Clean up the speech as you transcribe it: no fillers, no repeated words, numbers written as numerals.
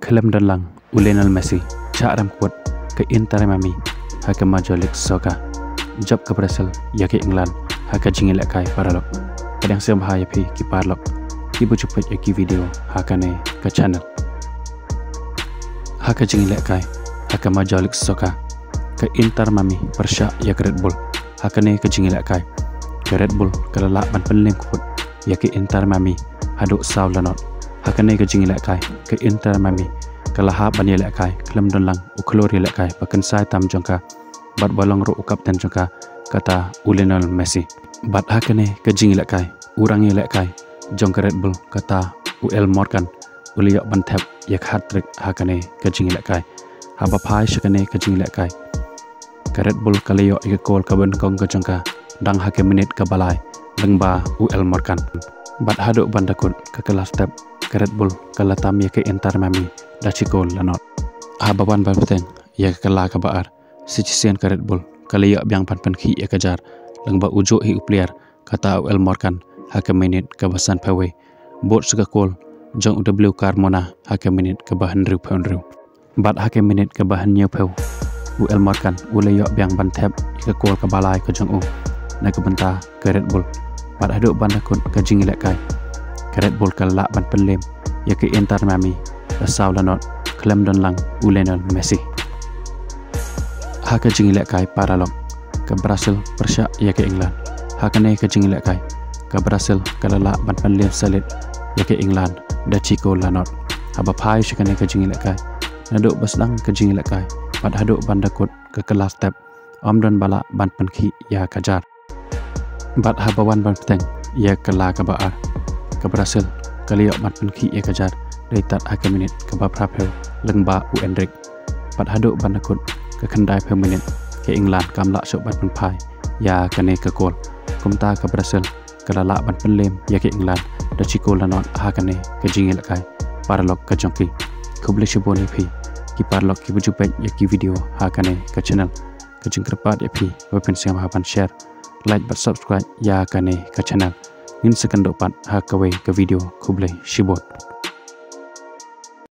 Kelem dan lang Lionel Messi Cakram kuat ke Inter Miami haka majolik soka job ke Brazil ya ke England haka jingilak kai paralok kadang saya bahaya pi ki parlok ki bujupat ya ki video haka ne ke channel haka jingilak kai haka majolik soka ke Inter Miami Persya ya ke Red Bull haka ne ke jingilak kai ke Red Bull kelelak ban penlim kuat ya ke Inter Miami haduk saw lanot haka ne ke jingilak kai ke Inter Miami kalah banyak lek kai kelem don lang uklori lek kai pakan sai tam jongka bat balong ro kapten jongka kata Lionel Messi bat hakane ke jing lek kai urangi lek kai jongka Red Bull kata UL Morgan uliyak bantap yak hat-trick hakane ke jing lek kai haba pai shakane ke jing lek kai ke Red Bull kaliyo ik gol ka ban kong ke jongka dang hake menit ke balai lengba UL Morgan bat haduk bandakun ke kelas step ke Red Bull kala tam ya ke Inter Miami dah cikol lanot habawan balpeteng ya kala ka baar sicisian ke Red Bull kali ya biang pan khi ya kejar lengba ujo hi player kata UL Morgan hake menit ke basan pawe bot suka kol jong W Carmona hake menit ke bahan riu bat hake menit ke bahan nyau pau UL Morgan ule ya biang ban tap ke kol ke balai ke jong na ke benta ke Red Bull bat haduk bandakun ke jingilak kai ke Red Bull kala ban penlem ya ke Inter Miami saw lanot kelem don lang Lionel Messi haka jingilak kai paralok ke Brazil Persya ya ke England hakane ke jingilak kai ke Brazil kalala ban penlem salit ya ke England da chico lanot haba pai shikane ke jingilak kai naduk basdang ke jingilak kai pad haduk bandakut ke kelas step don bala ban penki ya kajar bat habawan ban peteng ya kala ka baar ke Brazil kaliok ban penki ya kajar Reitat hake menit ke babra peu lengba Endrik pat haduk bandakut ke kendai peu menit ke England kamlak sok ban penpai ya kane ke gol kumta ke Brazil ke lalak ban penlem ya ke England da chiko lanot hakane ke jingil kai paralok ke jongki kuble shiboni pi ki parlok ki bujupet ya ki video hakane ke channel ke jingkerpat ya pi wepen siam haban share like but subscribe ya kane ke channel ngin sekendok pat hakawe ke video kuble shibot